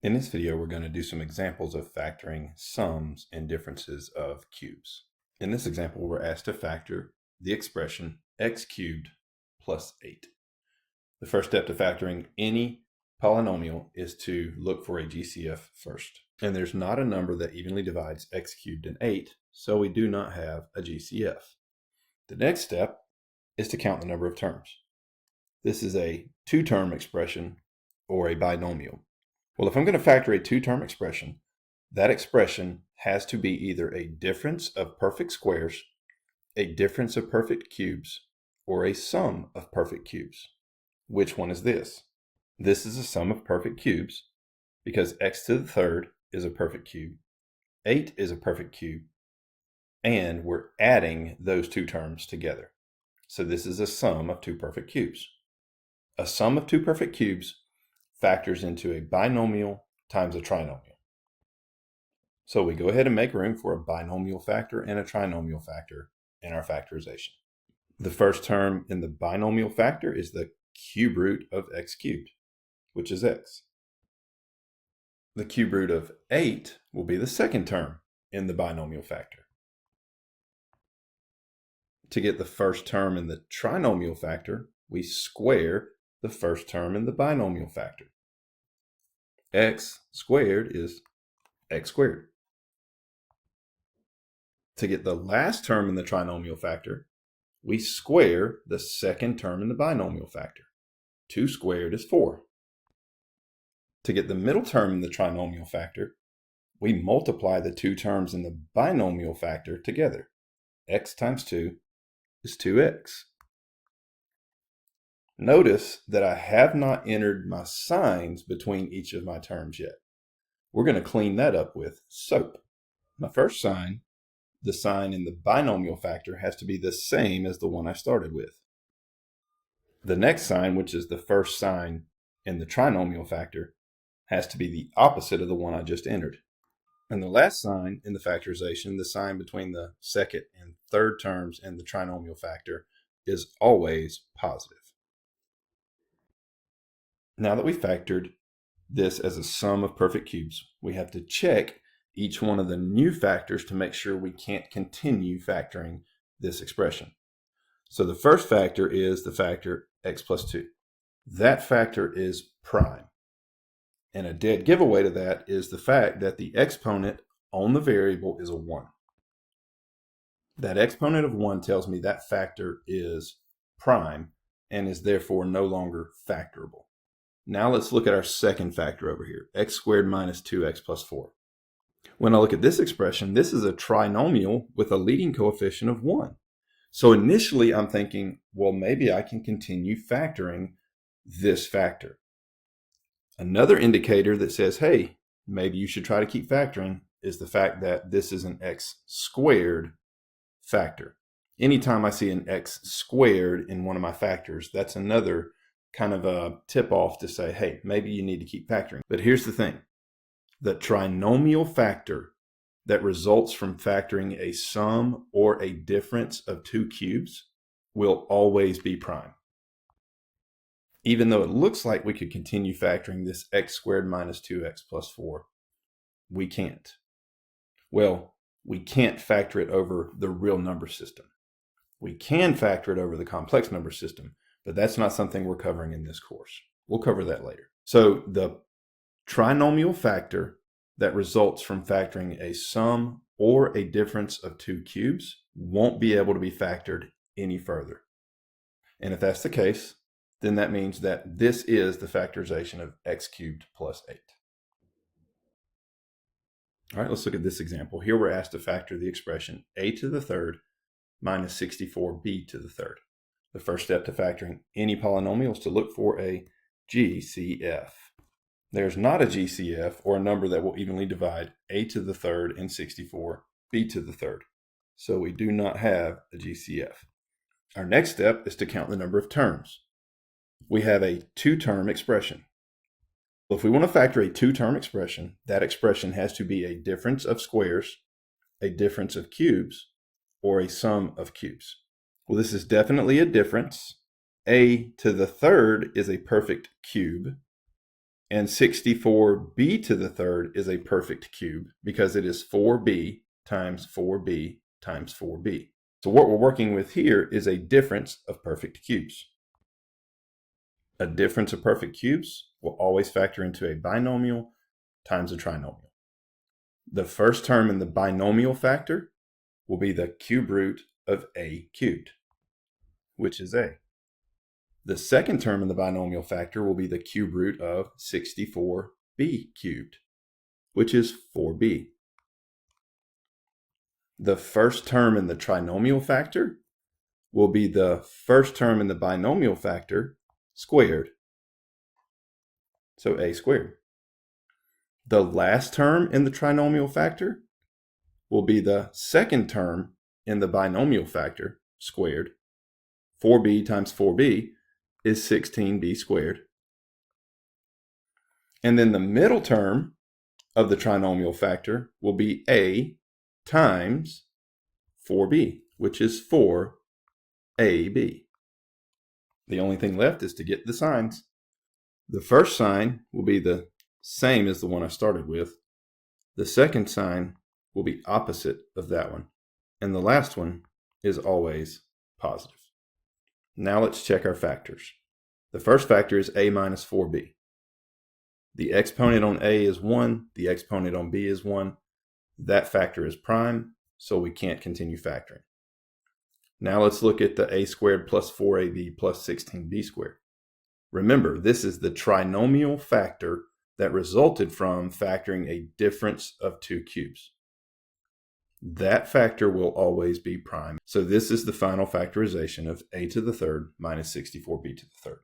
In this video, we're going to do some examples of factoring sums and differences of cubes. In this example, we're asked to factor the expression x cubed plus 8. The first step to factoring any polynomial is to look for a GCF first. And there's not a number that evenly divides x cubed and 8, so we do not have a GCF. The next step is to count the number of terms. This is a two-term expression or a binomial. Well, if I'm going to factor a two-term expression, that expression has to be either a difference of perfect squares, a difference of perfect cubes, or a sum of perfect cubes. Which one is this? This is a sum of perfect cubes because x to the third is a perfect cube, 8 is a perfect cube, and we're adding those two terms together. So this is a sum of two perfect cubes. A sum of two perfect cubes factors into a binomial times a trinomial. So we go ahead and make room for a binomial factor and a trinomial factor in our factorization. The first term in the binomial factor is the cube root of x cubed, which is x. The cube root of 8 will be the second term in the binomial factor. To get the first term in the trinomial factor, we square the first term in the binomial factor. X squared is x squared. To get the last term in the trinomial factor, we square the second term in the binomial factor. 2 squared is 4. To get the middle term in the trinomial factor, we multiply the two terms in the binomial factor together. X times 2 is 2x. Notice that I have not entered my signs between each of my terms yet. We're going to clean that up with soap. My first sign, the sign in the binomial factor, has to be the same as the one I started with. The next sign, which is the first sign in the trinomial factor, has to be the opposite of the one I just entered. And the last sign in the factorization, the sign between the second and third terms in the trinomial factor, is always positive. Now that we factored this as a sum of perfect cubes, we have to check each one of the new factors to make sure we can't continue factoring this expression. So the first factor is the factor x plus 2. That factor is prime. And a dead giveaway to that is the fact that the exponent on the variable is a 1. That exponent of 1 tells me that factor is prime and is therefore no longer factorable. Now let's look at our second factor over here, x squared minus 2x plus 4. When I look at this expression, this is a trinomial with a leading coefficient of 1. So initially I'm thinking, well, maybe I can continue factoring this factor. Another indicator that says, hey, maybe you should try to keep factoring is the fact that this is an x squared factor. Anytime I see an x squared in one of my factors, that's another kind of a tip off to say, hey, maybe you need to keep factoring. But here's the thing. The trinomial factor that results from factoring a sum or a difference of two cubes will always be prime. Even though it looks like we could continue factoring this x squared minus 2x plus 4, we can't. Well, we can't factor it over the real number system. We can factor it over the complex number system, but that's not something we're covering in this course. We'll cover that later. So the trinomial factor that results from factoring a sum or a difference of two cubes won't be able to be factored any further. And if that's the case, then that means that this is the factorization of x cubed plus 8. All right, let's look at this example. Here we're asked to factor the expression a to the third minus 64b to the third. The first step to factoring any polynomial is to look for a GCF. There's not a GCF or a number that will evenly divide a to the third and 64b to the third. So we do not have a GCF. Our next step is to count the number of terms. We have a two-term expression. If we want to factor a two-term expression, that expression has to be a difference of squares, a difference of cubes, or a sum of cubes. Well, this is definitely a difference. A to the third is a perfect cube. And 64b to the third is a perfect cube because it is 4b times 4b times 4b. So what we're working with here is a difference of perfect cubes. A difference of perfect cubes will always factor into a binomial times a trinomial. The first term in the binomial factor will be the cube root of a cubed, which is a. The second term in the binomial factor will be the cube root of 64b cubed, which is 4b. The first term in the trinomial factor will be the first term in the binomial factor squared, so a squared. The last term in the trinomial factor will be the second term in the binomial factor squared. 4b times 4b is 16b squared. And then the middle term of the trinomial factor will be a times 4b, which is 4ab. The only thing left is to get the signs. The first sign will be the same as the one I started with. The second sign will be opposite of that one. And the last one is always positive. Now let's check our factors. The first factor is a minus 4b. The exponent on a is 1. The exponent on b is 1. That factor is prime, so we can't continue factoring. Now let's look at the a squared plus 4ab plus 16b squared. Remember, this is the trinomial factor that resulted from factoring a difference of two cubes. That factor will always be prime. So this is the final factorization of a to the third minus 64b to the third.